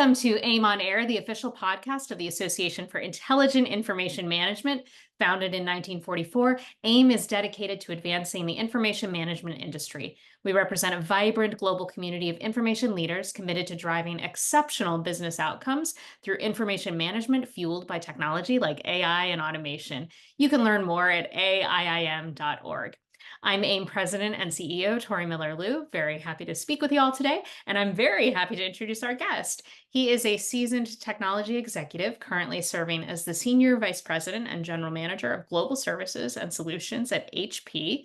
Welcome to AIM on Air, the official podcast of the Association for Intelligent Information Management. Founded in 1944, AIM is dedicated to advancing the information management industry. We represent a vibrant global community of information leaders committed to driving exceptional business outcomes through information management fueled by technology like AI and automation. You can learn more at aiim.org. I'm AIM President and CEO Tori Miller-Liu. Very happy to speak with you all today, and I'm very happy to introduce our guest. He is a seasoned technology executive, currently serving as the Senior Vice President and General Manager of Global Services and Solutions at HP.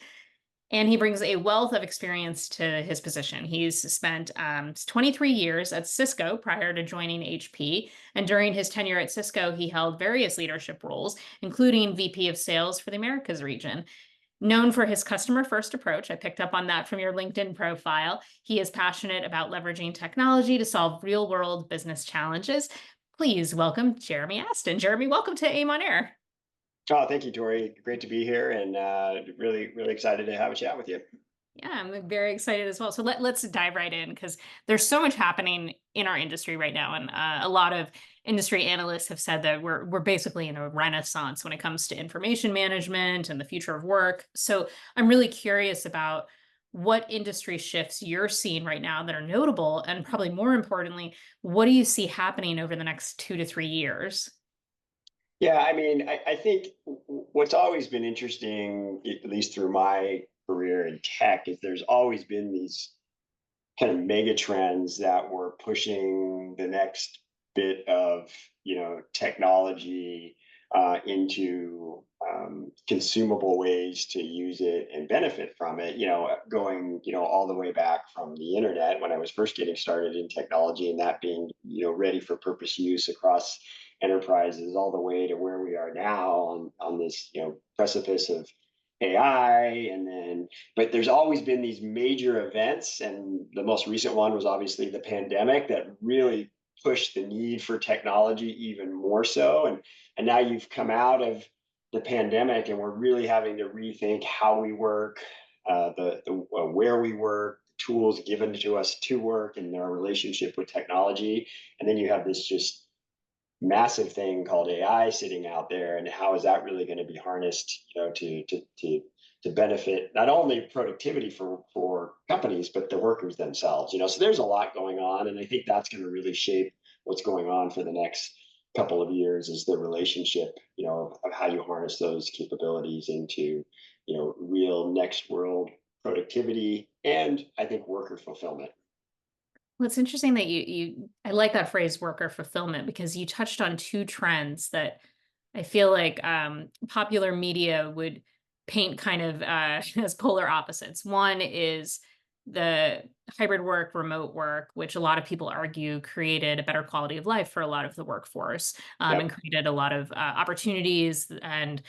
And he brings a wealth of experience to his position. He's spent 23 years at Cisco prior to joining HP. And during his tenure at Cisco, he held various leadership roles, including VP of Sales for the Americas region. Known for his customer-first approach, I picked up on that from your LinkedIn profile. He is passionate about leveraging technology to solve real-world business challenges. Please welcome Jeremy Aston. Jeremy, welcome to AIM on Air. Oh, thank you, Tori. Great to be here, and really, really excited to have a chat with you. Yeah, I'm very excited as well. So let's dive right in because there's so much happening in our industry right now, and a lot of industry analysts have said that we're basically in a renaissance when it comes to information management and the future of work. So I'm really curious about what industry shifts you're seeing right now that are notable, and probably more importantly, what do you see happening over the next 2 to 3 years? Yeah, I mean, I think what's always been interesting, at least through my career in tech, is there's always been these kind of mega trends that were pushing the next bit of technology into consumable ways to use it and benefit from it. Going all the way back from the internet when I was first getting started in technology, and that being ready for purpose use across enterprises, all the way to where we are now on this precipice of AI. And then, but there's always been these major events, and the most recent one was obviously the pandemic that really pushed the need for technology even more so. And now you've come out of the pandemic, and we're really having to rethink how we work, where we work, tools given to us to work, and our relationship with technology. And then you have this just massive thing called AI sitting out there, and how is that really going to be harnessed, to benefit not only productivity for companies but the workers themselves. So there's a lot going on, and I think that's going to really shape what's going on for the next couple of years, is the relationship, of how you harness those capabilities into, real next world productivity, and I think worker fulfillment. Well, it's interesting that I like that phrase worker fulfillment because you touched on two trends that I feel like popular media would paint kind of as polar opposites. One is the hybrid work, remote work, which a lot of people argue created a better quality of life for a lot of the workforce, and Yep. created a lot of opportunities and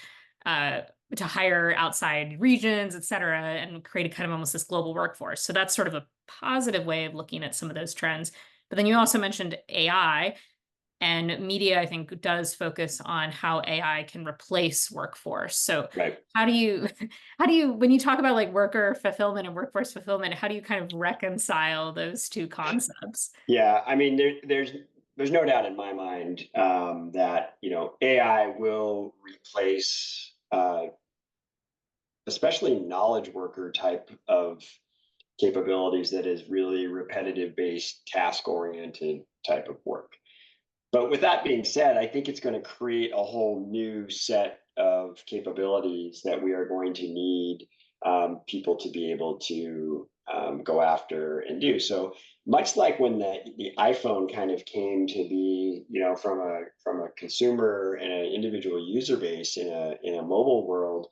uh, to hire outside regions, et cetera, and created kind of almost this global workforce. So that's sort of a positive way of looking at some of those trends. But then you also mentioned AI, and media, I think, does focus on how AI can replace workforce. So Right. how do you, when you talk about like worker fulfillment and workforce fulfillment, how do you kind of reconcile those two concepts? Yeah, I mean, there's no doubt in my mind that AI will replace, especially knowledge worker type of capabilities, that is really repetitive based, task oriented type of work. But with that being said, I think it's going to create a whole new set of capabilities that we are going to need people to be able to go after and do. So much like when the iPhone kind of came to be, from a consumer and an individual user base in a mobile world,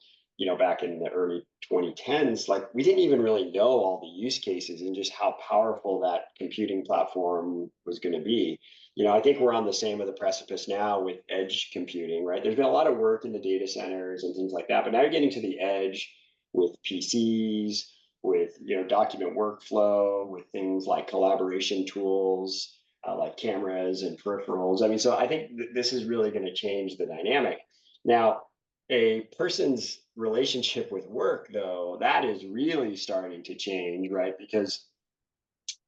back in the early 2010s, like we didn't even really know all the use cases and just how powerful that computing platform was going to be. I think we're on the same of the precipice now with edge computing, right? There's been a lot of work in the data centers and things like that, but now you're getting to the edge with PCs, with document workflow, with things like collaboration tools, like cameras and peripherals. I mean, so I think this is really going to change the dynamic. Now, a person's relationship with work, though, that is really starting to change, right? Because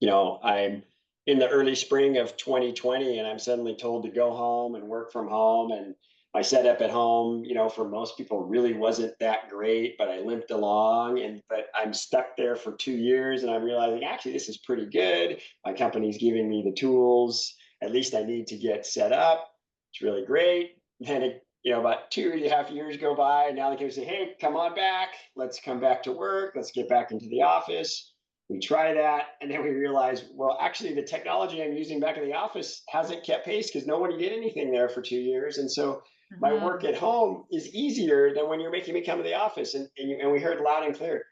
I'm in the early spring of 2020, and I'm suddenly told to go home and work from home. And my setup at home, for most people really wasn't that great, but I limped along. But I'm stuck there for 2 years, and I'm realizing actually this is pretty good. My company's giving me the tools. At least I need to get set up. It's really great. Then about 2.5 years go by, and now they can say, "Hey, come on back. Let's come back to work. Let's get back into the office." We try that, and then we realize, well, actually, the technology I'm using back in the office hasn't kept pace because nobody did anything there for 2 years. And so my work Mhm. at home is easier than when you're making me come to the office. And we heard loud and clear,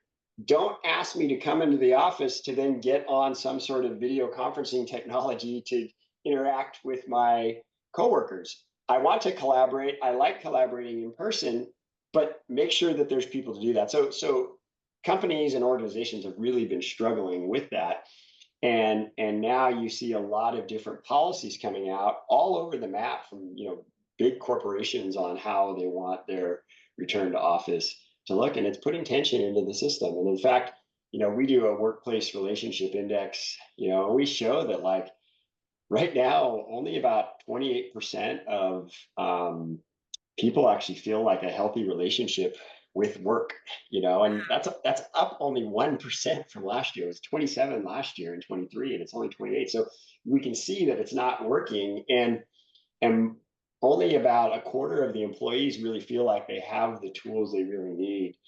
don't ask me to come into the office to then get on some sort of video conferencing technology to interact with my coworkers. I want to collaborate. I like collaborating in person, but make sure that there's people to do that. So companies and organizations have really been struggling with that. And now you see a lot of different policies coming out all over the map from big corporations on how they want their return to office to look, and it's putting tension into the system. And in fact, we do a workplace relationship index, and we show that, like, right now only about 28% of people actually feel like a healthy relationship with work, and that's up only 1% from last year. It was 27 last year and 23, and it's only 28. So we can see that it's not working, and only about a quarter of the employees really feel like they have the tools they really need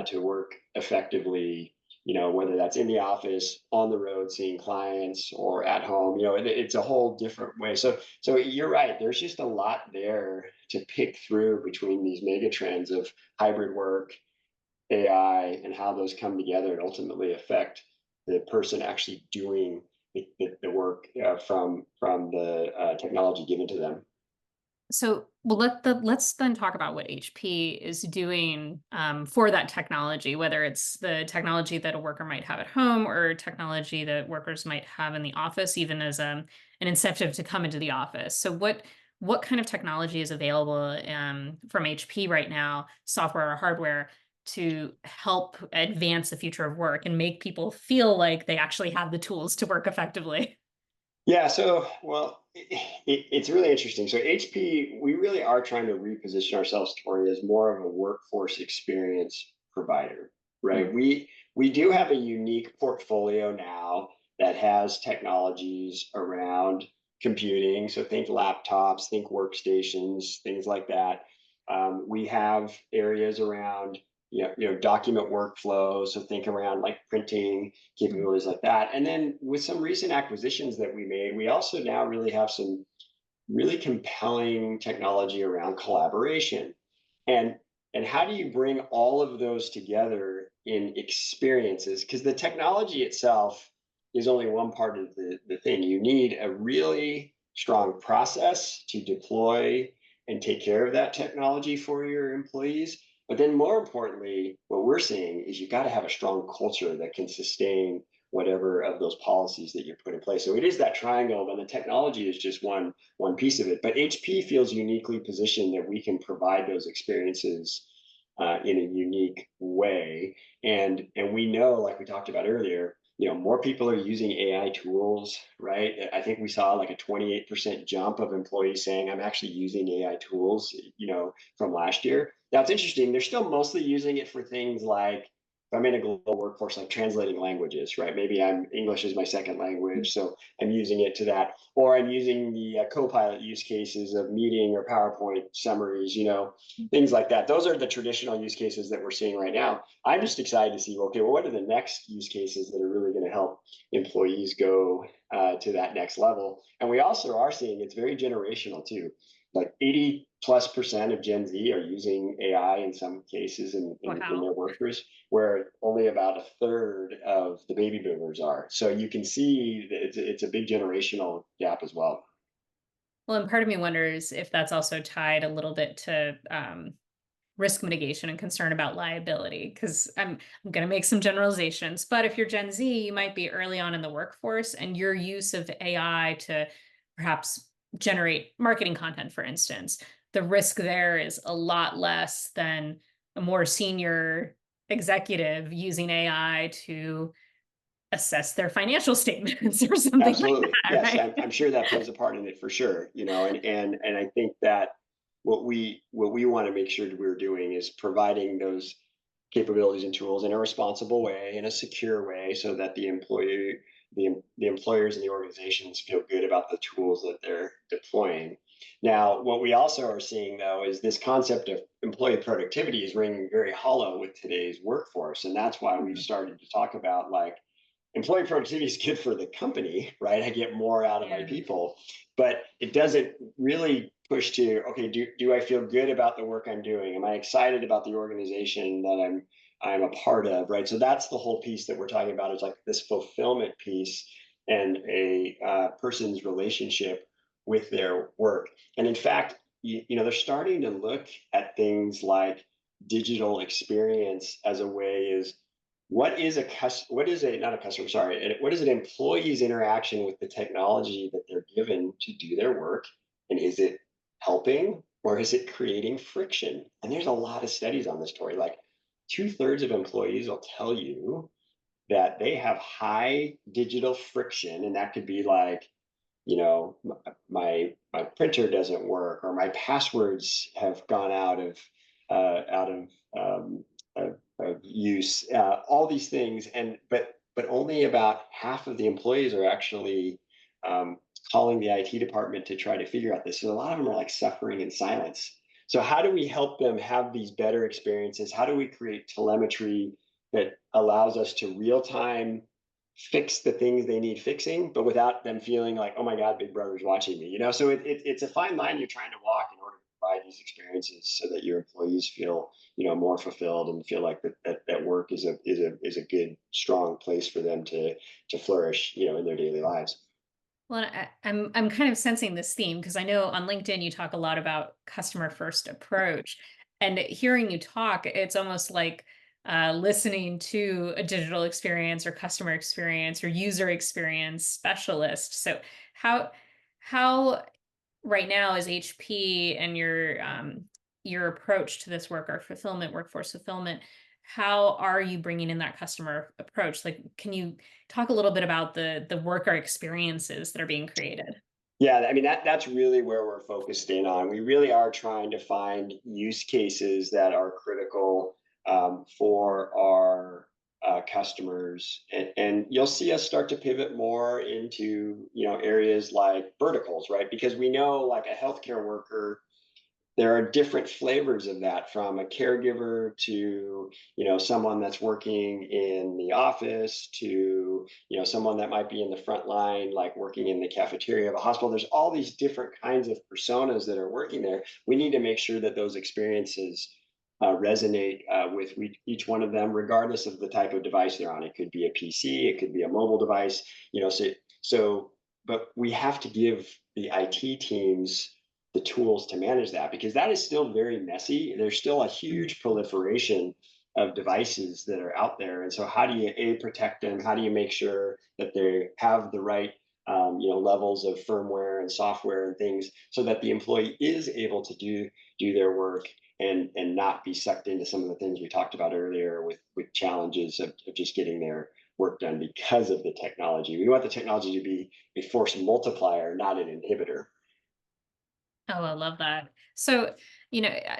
to work effectively, whether that's in the office, on the road, seeing clients, or at home. It's a whole different way. So you're right. There's just a lot there to pick through between these mega trends of hybrid work, AI, and how those come together and ultimately affect the person actually doing the work from the technology given to them. So, well, let's then talk about what HP is doing for that technology, whether it's the technology that a worker might have at home or technology that workers might have in the office, even as an incentive to come into the office. So, what kind of technology is available from HP right now, software or hardware, to help advance the future of work and make people feel like they actually have the tools to work effectively? Yeah, so well, it's really interesting. So HP, we really are trying to reposition ourselves, Tori, as more of a workforce experience provider, right? We do have a unique portfolio now that has technologies around computing. So think laptops, think workstations, things like that. We have areas around document workflow. So think around like printing capabilities like that. And then with some recent acquisitions that we made, we also now really have some really compelling technology around collaboration. And and how do you bring all of those together in experiences? Because the technology itself is only one part of the thing. You need a really strong process to deploy and take care of that technology for your employees. But then more importantly, what we're seeing is you got to have a strong culture that can sustain whatever of those policies that you put in place. So it is that triangle, and the technology is just one piece of it. But HP feels uniquely positioned that we can provide those experiences in a unique way. And we know, like we talked about earlier, more people are using AI tools, right? I think we saw like a 28% jump of employees saying, I'm actually using AI tools, from last year. Now it's interesting, they're still mostly using it for things like, if I'm in a global workforce, like translating languages, right? Maybe I'm English is my second language, so I'm using it to that, or I'm using the Copilot use cases of meeting or PowerPoint summaries, things like that. Those are the traditional use cases that we're seeing right now. I'm just excited to see, okay, well, what are the next use cases that are really going to help employees go to that next level? And we also are seeing it's very generational too. Like 80+% of Gen Z are using AI in some cases in Wow. their workers, where only about a third of the baby boomers are. So you can see that it's a big generational gap as well. Well, and part of me wonders if that's also tied a little bit to risk mitigation and concern about liability. Because I'm going to make some generalizations, but if you're Gen Z, you might be early on in the workforce, and your use of AI to perhaps generate marketing content, for instance, the risk there is a lot less than a more senior executive using AI to assess their financial statements or something like Absolutely. that, Yes, right? I'm sure that plays a part in it for sure, and I think that what we want to make sure that we're doing is providing those capabilities and tools in a responsible way, in a secure way, so that the employers and the organizations feel good about the tools that they're deploying. Now, what we also are seeing though is this concept of employee productivity is ringing very hollow with today's workforce, and that's why we've Mhm. started to talk about like employee productivity is good for the company, right? I get more out of my Yeah. people, but it doesn't really push to, okay, do I feel good about the work I'm doing? Am I excited about the organization that I'm a part of, right? So that's the whole piece that we're talking about is like this fulfillment piece and a person's relationship with their work. And in fact, they're starting to look at things like digital experience as a way is what is a not a customer, sorry, what is an employee's interaction with the technology that they're given to do their work, and is it helping or is it creating friction? And there's a lot of studies on this story. Like two-thirds of employees will tell you that they have high digital friction, and that could be like, my printer doesn't work, or my passwords have gone um, out of use. All these things, and but only about half of the employees are actually um, calling the IT department to try to figure out this. So a lot of them are like suffering in silence. So how do we help them have these better experiences? How do we create telemetry that allows us to real time fix the things they need fixing, but without them feeling like, oh my God, Big Brother's watching me. So it's a fine line you're trying to walk in order to provide these experiences so that your employees feel, more fulfilled and feel like that work is a good, strong place for them to flourish, in their daily lives. Well, I'm kind of sensing this theme because I know on LinkedIn you talk a lot about customer first approach, and hearing you talk, it's almost like listening to a digital experience or customer experience or user experience specialist. So how how right now is HP and your approach to this work or fulfillment, workforce fulfillment, how are you bringing in that customer approach? Like, can you talk a little bit about the worker experiences that are being created? Yeah, I mean that's really where we're focused in on. We really are trying to find use cases that are critical for our customers, and you'll see us start to pivot more into areas like verticals, right? Because we know like a healthcare worker, there are different flavors of that, from a caregiver to someone that's working in the office to someone that might be in the front line, like working in the cafeteria of a hospital. There's all these different kinds of personas that are working there. We need to make sure that those experiences resonate with each one of them, regardless of the type of device they're on. It could be a PC, it could be a mobile device, so but we have to give the IT teams the tools to manage that, because that is still very messy. There's still a huge proliferation of devices that are out there. And so how do you protect them? How do you make sure that they have the right levels of firmware and software and things so that the employee is able to do their work and not be sucked into some of the things we talked about earlier with challenges of just getting their work done because of the technology. We want the technology to be a force multiplier, not an inhibitor. Oh, I love that. So,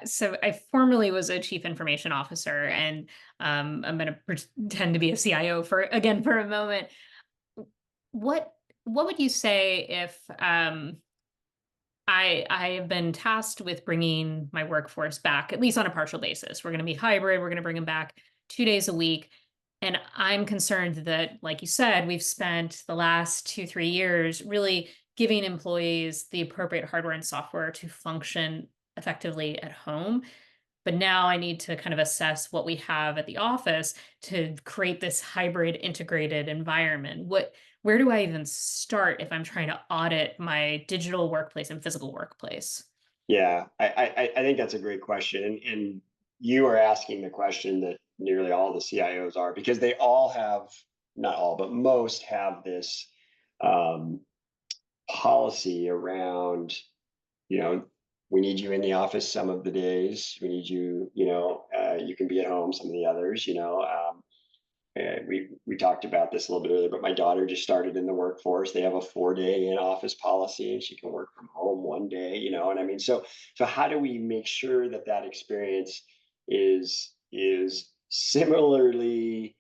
so I formerly was a chief information officer, and I'm going to pretend to be a CIO for a moment. What what would you say if I have been tasked with bringing my workforce back, at least on a partial basis. We're going to be hybrid. We're going to bring them back 2 days a week. And I'm concerned that, like you said, we've spent the last 2, 3 years really giving employees the appropriate hardware and software to function effectively at home. But now I need to kind of assess what we have at the office to create this hybrid integrated environment. Where do I even start if I'm trying to audit my digital workplace and physical workplace? Yeah, I think that's a great question, and you are asking the question that nearly all the CIOs are, because they all have, not all, but most have this um, policy around, you know, we need you in the office some of the days. We need you, you can be at home some of the others. we talked about this a little bit earlier, but my daughter just started in the workforce. They have a 4-day in office policy, and she can work from home 1 day. And I mean, so how do we make sure that that experience is similarly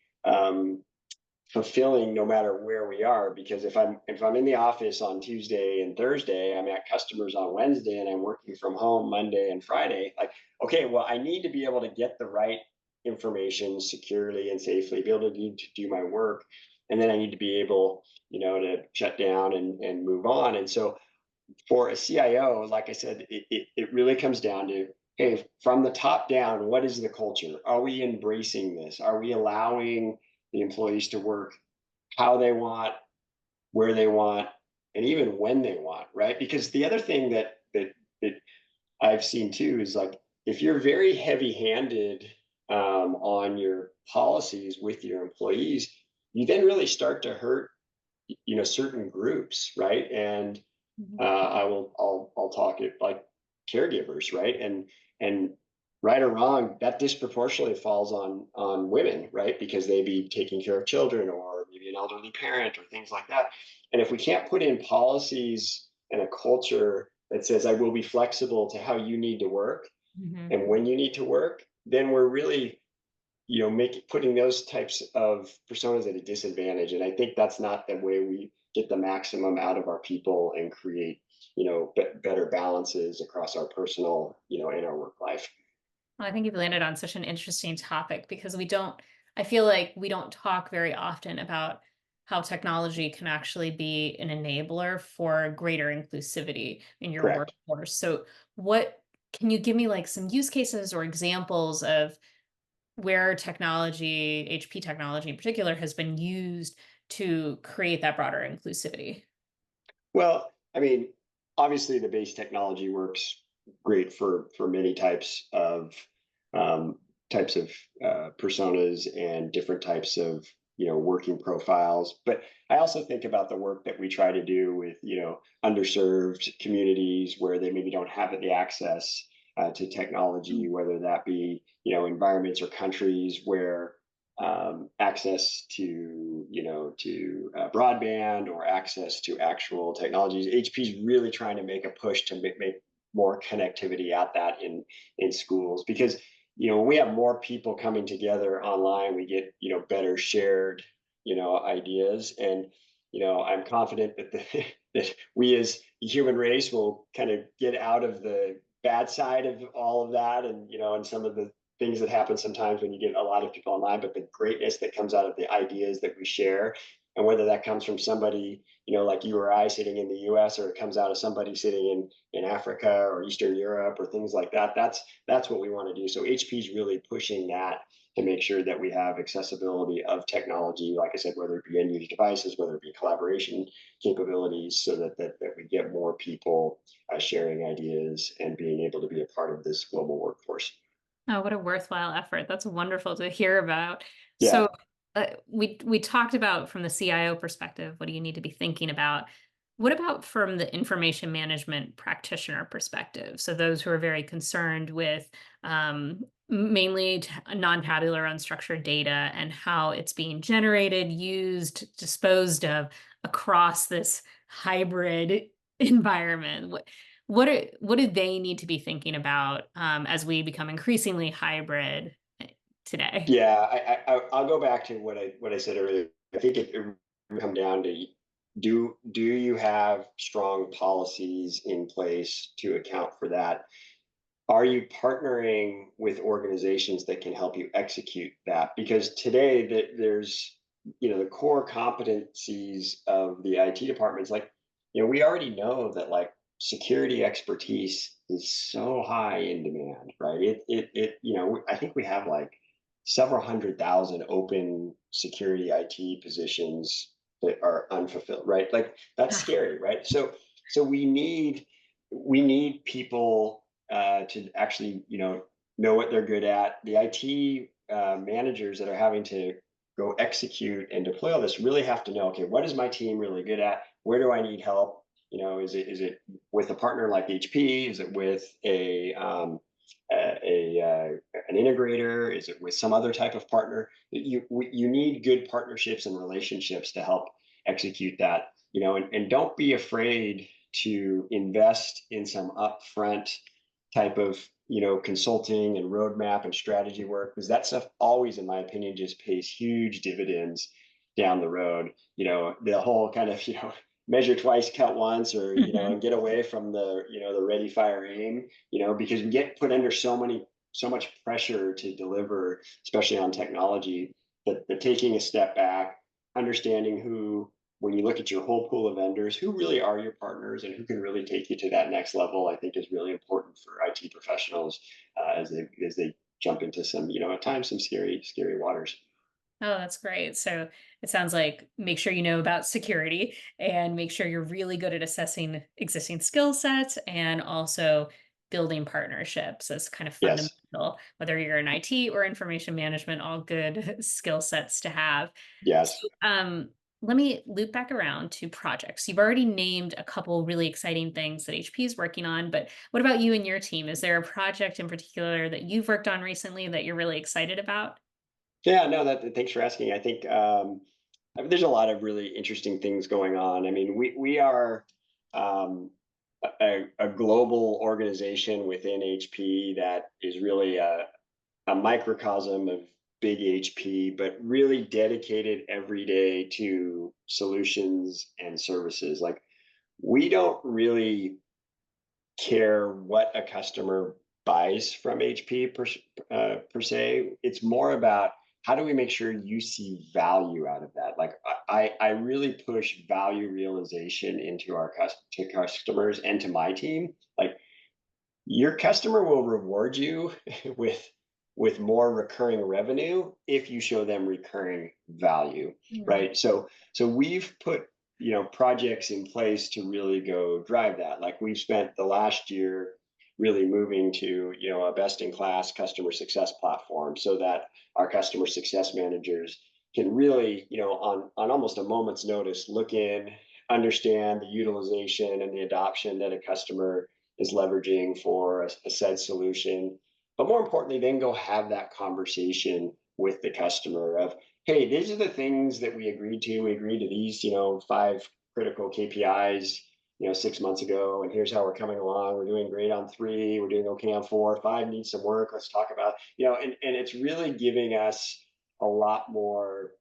fulfilling no matter where we are? Because if I'm in the office on Tuesday and Thursday, I'm at customers on Wednesday, and I'm working from home Monday and Friday, like, okay, well, I need to be able to get the right information securely and safely, be able to do my work, and then I need to be able, to shut down and move on. And so for a CIO, like I said, it really comes down to, hey, from the top down, what is the culture? Are we embracing this? Are we allowing the employees to work how they want, where they want, and even when they want, right? Because the other thing that I've seen too is, like, if you're very heavy-handed on your policies with your employees, you then really start to hurt, certain groups, right? And Mhm. I'll talk it like caregivers, right? And right or wrong, that disproportionately falls on women, right? Because they be taking care of children, or maybe an elderly parent, or things like that. And if we can't put in policies and a culture that says, I will be flexible to how you need to work Mhm. and when you need to work, then we're really, putting those types of personas at a disadvantage. And I think that's not the way we get the maximum out of our people and create, better balances across our personal, and our work life. Well, I think you've landed on such an interesting topic because I feel like we don't talk very often about how technology can actually be an enabler for greater inclusivity in your Correct. workforce. So, what can you give me like some use cases or examples of where technology, HP technology in particular, has been used to create that broader inclusivity? Well, I mean, obviously the base technology works great for many um, types of personas and different types of, working profiles. But I also think about the work that we try to do with, underserved communities where they maybe don't have the access to technology, Mm. whether that be, environments or countries where access to, broadband or access to actual technologies. HP is really trying to make a push to make more connectivity at that in schools, because when we have more people coming together online, we get, better shared, ideas. And I'm confident that that we as the human race will kind of get out of the bad side of all of that, and some of the things that happen sometimes when you get a lot of people online, but the greatness that comes out of the ideas that we share. And whether that comes from somebody, like you or I sitting in the US, or it comes out of somebody sitting in Africa or Eastern Europe or things like that, that's what we want to do. So HP is really pushing that to make sure that we have accessibility of technology, like I said, whether it be end user devices, whether it be collaboration capabilities, so that we get more people sharing ideas and being able to be a part of this global workforce. Oh, what a worthwhile effort. That's wonderful to hear about. Yeah. So, we talked about from the CIO perspective, what do you need to be thinking about? What about from the information management practitioner perspective? So those who are very concerned with mainly non-tabular unstructured data and how it's being generated, used, disposed of across this hybrid environment. What do they need to be thinking about as we become increasingly hybrid today? Yeah, I'll go back to what I said earlier. I think it will come down to, do you have strong policies in place to account for that? Are you partnering with organizations that can help you execute that? Because today that there's, the core competencies of the IT departments, like, we already know that, like, security expertise is so high in demand, right? I think we have like several 100,000 open security IT positions that are unfulfilled, right? Like, that's scary, right? So we need people to actually, know what they're good at. The IT managers that are having to go execute and deploy all this really have to know, okay, what is my team really good at? Where do I need help? Is it with a partner like HP? Is it with an integrator? Is it with some other type of partner? You need good partnerships and relationships to help execute that. And don't be afraid to invest in some upfront type of consulting and roadmap and strategy work, because that stuff always, in my opinion, just pays huge dividends down the road. The whole kind of measure twice, cut once, or Mhm. and get away from the ready, fire, aim. Because we get put under so much pressure to deliver, especially on technology, that the taking a step back, understanding who, when you look at your whole pool of vendors, who really are your partners and who can really take you to that next level, I think is really important for IT professionals as they jump into some, at times some scary waters. Oh, that's great. So it sounds like make sure you know about security and make sure you're really good at assessing existing skill sets and also building partnerships as kind of Yes. fundamental, whether you're in IT or information management, all good skill sets to have. Yes. So, let me loop back around to projects. You've already named a couple really exciting things that HP is working on, but what about you and your team? Is there a project in particular that you've worked on recently that you're really excited about? Yeah, no, thanks for asking. I think I mean, there's a lot of really interesting things going on. I mean, we are um, a global organization within HP that is really a microcosm of big HP, but really dedicated every day to solutions and services. Like, we don't really care what a customer buys from HP per se. It's more about how do we make sure you see value out of that. Like, I really push value realization into to customers and to my team. Like, your customer will reward you with more recurring revenue if you show them recurring value, Mm. right? So we've put projects in place to really go drive that. Like, we've spent the last year really moving to a best in class customer success platform, so that our customer success managers can really on almost a moment's notice look in, understand the utilization and the adoption that a customer is leveraging for a said solution. But more importantly, then go have that conversation with the customer of, hey, these are the things that we agreed to. We agreed to these, 5 critical KPIs, 6 months ago, and here's how we're coming along. We're doing great on 3. We're doing okay on 4. 5 needs some work. Let's talk about, and it's really giving us a lot more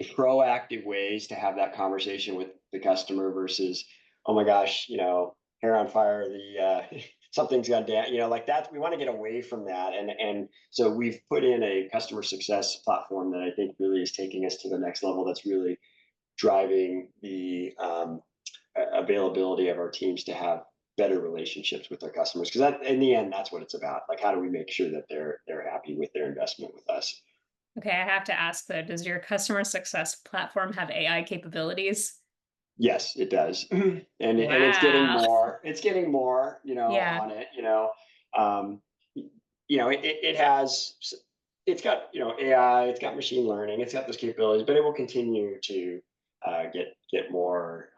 proactive ways to have that conversation with the customer versus, oh my gosh, hair on fire, the something's gone down, like that. We want to get away from that, and so we've put in a customer success platform that I think really is taking us to the next level. That's really driving the availability of our teams to have better relationships with their customers, because that, in the end, that's what it's about. Like, how do we make sure that they're happy with their investment with us? Okay, I have to ask though, does your customer success platform have AI capabilities? Yes, it does. And it's getting Wow. more, Yeah. on it, um, it has, it's got, AI, it's got machine learning, it's got those capabilities, but it will continue to get more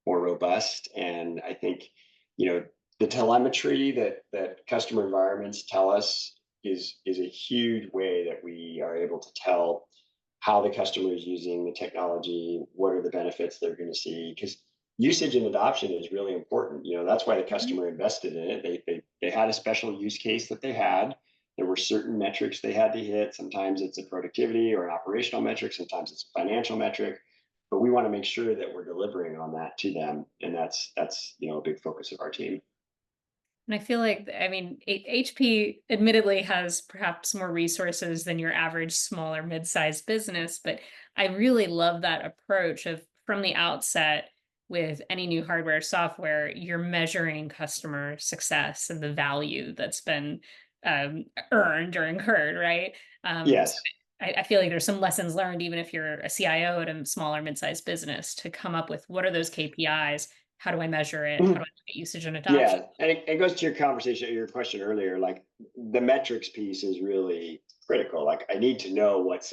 robust. And I think, the telemetry that customer environments tell us is a huge way that we are able to tell how the customer is using the technology, what are the benefits they're going to see, because usage and adoption is really important. That's why the Mhm. customer invested in it. They had a special use case that they had. There were certain metrics they had to hit. Sometimes it's a productivity or an operational metric, sometimes it's a financial metric, but we want to make sure that we're delivering on that to them, and that's a big focus of our team. And I feel like, I mean, HP admittedly has perhaps more resources than your average small or mid-sized business, but I really love that approach of from the outset with any new hardware, software, you're measuring customer success and the value that's been earned or incurred, right? So Yes. I feel like there's some lessons learned, even if you're a CIO at a small or mid-sized business, to come up with what are those KPIs? How do I measure it? How do I look at usage and adoption? Yeah, and it goes to your question earlier. Like, the metrics piece is really critical. Like, I need to know what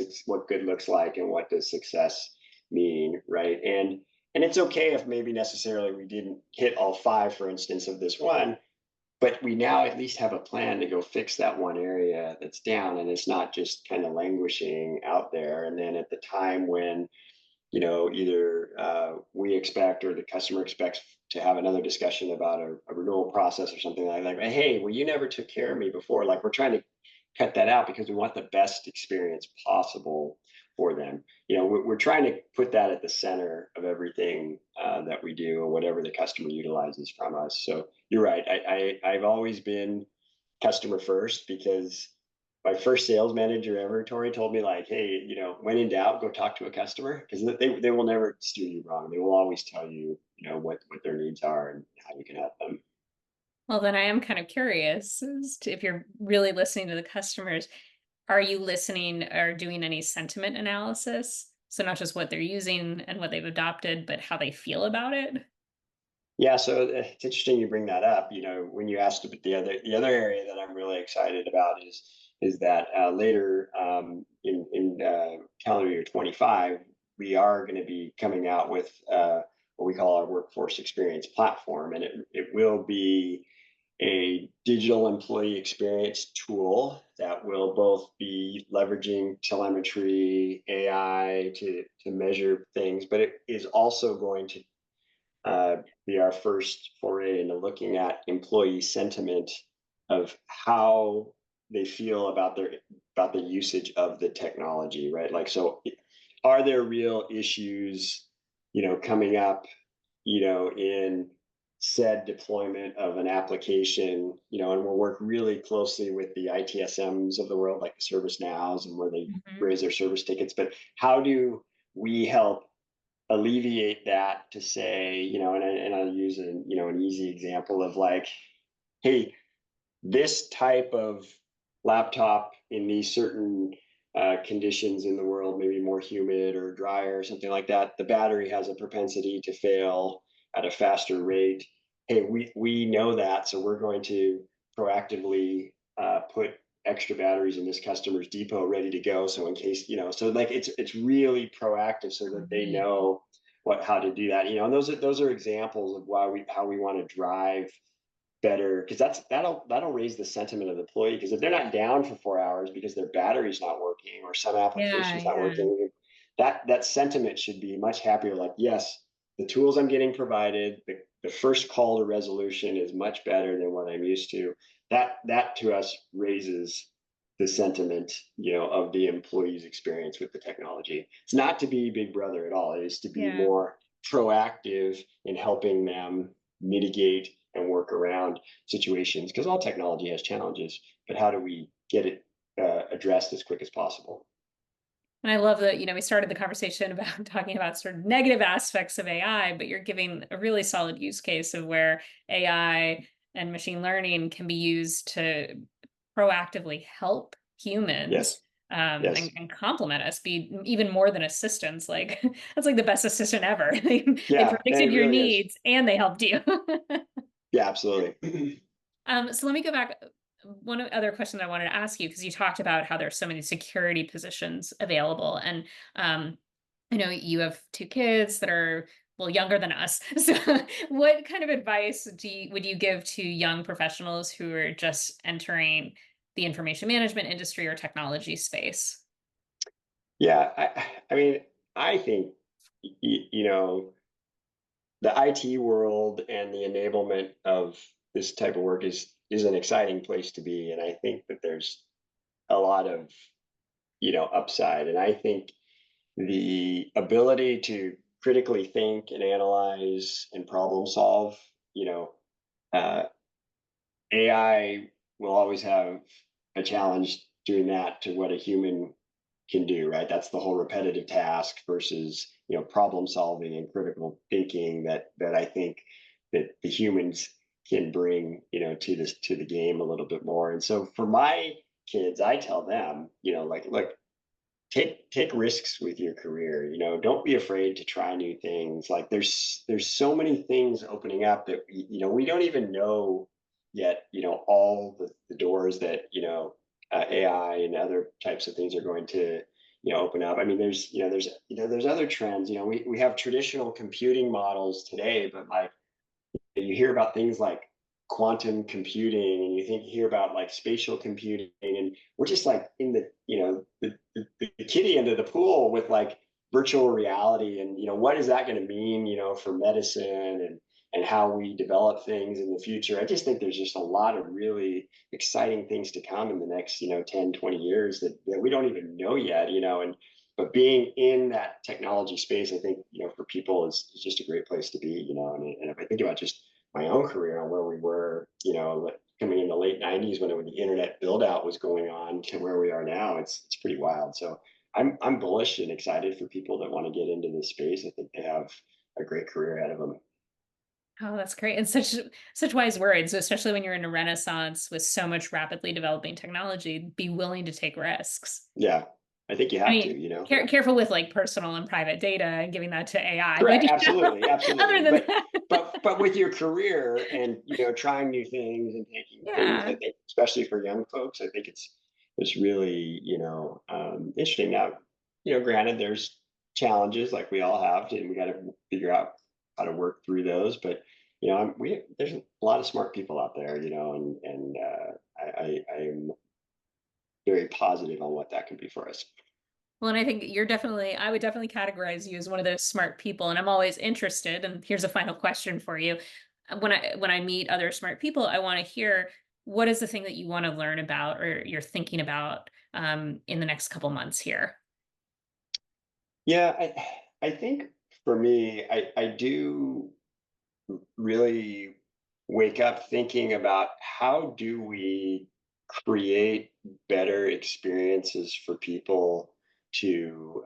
good looks like and what does success mean, right? And it's okay if maybe necessarily we didn't hit all 5, for instance, of this one. but we now at least have a plan to go fix that one area that's down, and it's not just kind of languishing out there. And then at the time when, either we expect or the customer expects to have another discussion about a renewal process or something like that. Hey, well, you never took care of me before. Like, we're trying to cut that out because we want the best experience possible for them. We're trying to put that at the center of everything that we do, or whatever the customer utilizes from us. So you're right. I've always been customer first, because my first sales manager ever, Tori, told me, like, hey, when in doubt, go talk to a customer, because they will never steer you wrong. They will always tell you, what their needs are and how you can help them. Well, then I am kind of curious as to if you're really listening to the customers, are you listening or doing any sentiment analysis? So not just what they're using and what they've adopted, but how they feel about it? Yeah, so it's interesting you bring that up. When you asked about the other area that I'm really excited about is that later, in calendar year 25, we are going to be coming out with what we call our workforce experience platform, and it will be a digital employee experience tool that will both be leveraging telemetry, AI to measure things, but it is also going to be our first foray into looking at employee sentiment of how they feel about the usage of the technology, right? Like, so are there real issues, coming up, in said deployment of an application, and we'll work really closely with the ITSMs of the world, like the ServiceNows, and where they Mhm. raise their service tickets. But how do we help alleviate that, to say, and I'll use an easy example of, like, hey, this type of laptop in these certain conditions in the world, maybe more humid or drier or something like that, the battery has a propensity to fail at a faster rate. Hey, we know that, so we're going to proactively put extra batteries in this customer's depot ready to go. So in case, so, like, it's really proactive, so that they Right. know how to do that. And those are examples of how we want to drive better, because that'll raise the sentiment of the employee, because if they're not down for 4 hours because their battery's not working or some Yeah, application's not yeah. working, that sentiment should be much happier. Like, yes, the tools I'm getting provided, the first call to resolution is much better than what I'm used to. That to us raises the sentiment, of the employee's experience with the technology. It's not to be big brother at all. It is to be Yeah. more proactive in helping them mitigate and work around situations, because all technology has challenges, but how do we get it addressed as quick as possible? And I love that, we started the conversation about talking about sort of negative aspects of AI, but you're giving a really solid use case of where AI and machine learning can be used to proactively help humans, Yes, yes, and complement us, be even more than assistants. Like that's like the best assistant ever. They yeah, and predicted it your really is. needs and they helped you. Yeah, absolutely. So let me go back. One other question that I wanted to ask you, because you talked about how there's so many security positions available, and I know you have two kids that are, well, younger than us. So, what kind of advice would you give to young professionals who are just entering the information management industry or technology space? Yeah, I mean, I think, you know, the IT world and the enablement of this type of work is an exciting place to be, and I think that there's a lot of, upside. And I think the ability to critically think and analyze and problem solve, you know, uh, AI will always have a challenge doing that to what a human can do, right? That's the whole repetitive task versus, problem solving and critical thinking that I think that the humans can bring, to the game a little bit more. And so for my kids, I tell them, like, look, take risks with your career. Don't be afraid to try new things. Like, there's so many things opening up that we don't even know yet, all the doors that AI and other types of things are going to open up. I mean, there's other trends. We have traditional computing models today, but, like, you hear about things like quantum computing, and hear about like spatial computing, and we're just like in the, the kiddie end of the pool with like virtual reality, and what is that going to mean, for medicine, and how we develop things in the future. I just think there's just a lot of really exciting things to come in the next, 10, 20 years that we don't even know yet, and but being in that technology space, I think, for people is just a great place to be, and if I think about just my own career and where we were, coming in the late 90s when the internet build out was going on to where we are now, it's pretty wild. So I'm bullish and excited for people that want to get into this space. I think they have a great career ahead of them. Oh, that's great. And such wise words, especially when you're in a renaissance with so much rapidly developing technology, be willing to take risks. Yeah, I think you I have to, mean, careful with like personal and private data and giving that to AI, but Correct, absolutely, other absolutely. than But that, but with your career and trying new things and taking things, I yeah. think especially for young folks, I think it's really, interesting. Now, granted there's challenges like we all have, and we got to figure out how to work through those. But there's a lot of smart people out there, I'm very positive on what that can be for us. Well, and I think I would definitely categorize you as one of those smart people. And I'm always interested. And here's a final question for you. When I meet other smart people, I want to hear what is the thing that you want to learn about or you're thinking about in the next couple months here. Yeah, I think for me, I do really wake up thinking about how do we create better experiences for people to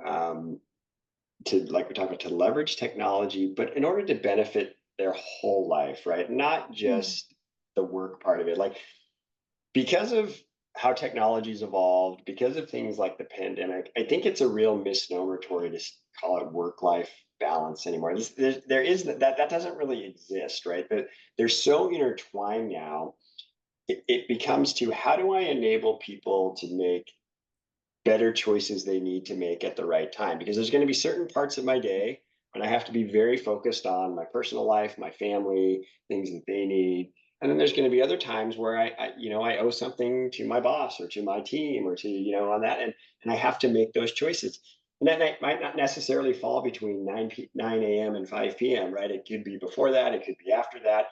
like we talked about, to leverage technology, but in order to benefit their whole life, right? Not Mm. just the work part of it. Like, because of how technology's evolved, because of things like the pandemic, I think it's a real misnomer, Tori, to call it work-life balance anymore. There is that doesn't really exist, right? That they're so intertwined now. It becomes to, how do I enable people to make better choices they need to make at the right time? Because there's going to be certain parts of my day when I have to be very focused on my personal life, my family, things that they need. And then there's going to be other times where I owe something to my boss or to my team or to, on that. And I have to make those choices. And that might not necessarily fall between 9 a.m. and 5 p.m., right? It could be before that. It could be after that,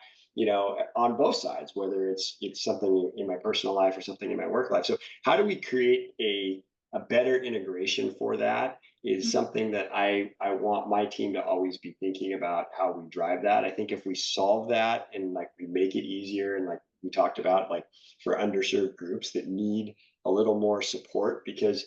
on both sides, whether it's something in my personal life or something in my work life. So how do we create a better integration for that is Mhm. something that I want my team to always be thinking about, how we drive that. I think if we solve that and like we make it easier, and like we talked about, like for underserved groups that need a little more support, because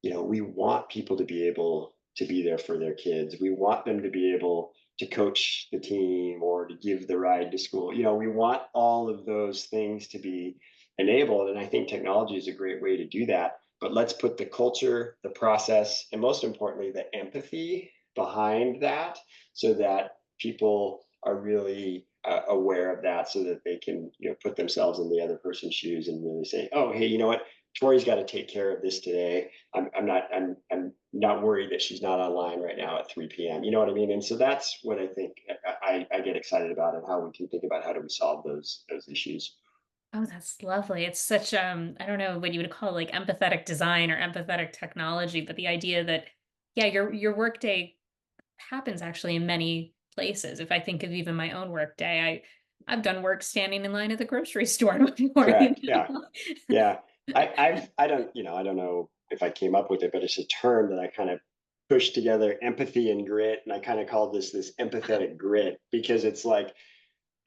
we want people to be able to be there for their kids. We want them to be able to coach the team or to give the ride to school. We want all of those things to be enabled. And I think technology is a great way to do that. But let's put the culture, the process, and most importantly, the empathy behind that, so that people are really aware of that, so that they can put themselves in the other person's shoes and really say, oh, hey, you know what, Tori's got to take care of this today. I'm not worried that she's not online right now at 3 p.m. You know what I mean? And so that's what I think I get excited about, and how we can think about how do we solve those issues. Oh, that's lovely. It's such I don't know what you would call it, like empathetic design or empathetic technology, but the idea that yeah, your workday happens actually in many places. If I think of even my own work day, I've done work standing in line at the grocery store before, Correct. Yeah. know. Yeah. I don't know if I came up with it, but it's a term that I kind of pushed together, empathy and grit. And I kind of called this empathetic grit, because it's like,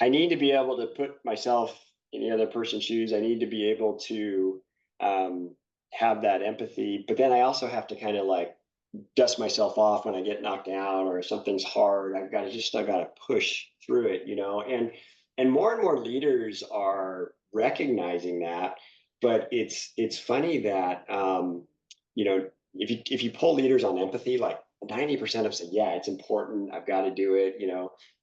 I need to be able to put myself in the other person's shoes. I need to be able to um, have that empathy, but then I also have to kind of like dust myself off when I get knocked down or if something's hard. I've got to push through it, and more leaders are recognizing that. But it's funny that if you pull leaders on empathy, like 90% of them say, yeah, it's important. I've got to do it,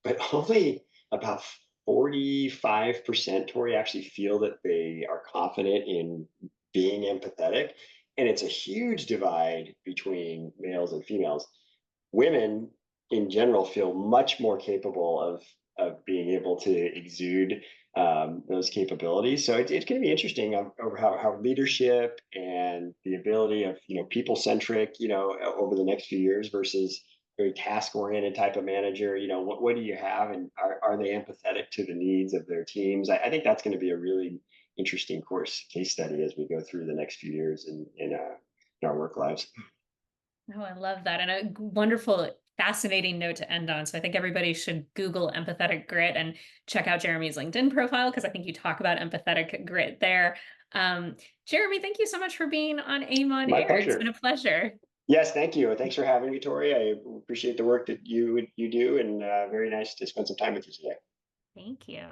but only about 45%, Tori, actually feel that they are confident in being empathetic. And it's a huge divide between males and females. Women in general feel much more capable of being able to exude those capabilities. So it's going to be interesting over how leadership and the ability of, people centric, over the next few years versus very task oriented type of manager. What do you have, and are they empathetic to the needs of their teams? I think that's going to be a really interesting course case study as we go through the next few years in our work lives. Oh, I love that. And a wonderful, fascinating note to end on. So I think everybody should Google empathetic grit and check out Jeremy's LinkedIn profile, because I think you talk about empathetic grit there. Jeremy, thank you so much for being on AIM on My Air. It's been pleasure. a pleasure. Yes, thank you. Thanks for having me, Tori. I appreciate the work that you do, and very nice to spend some time with you today. Thank you.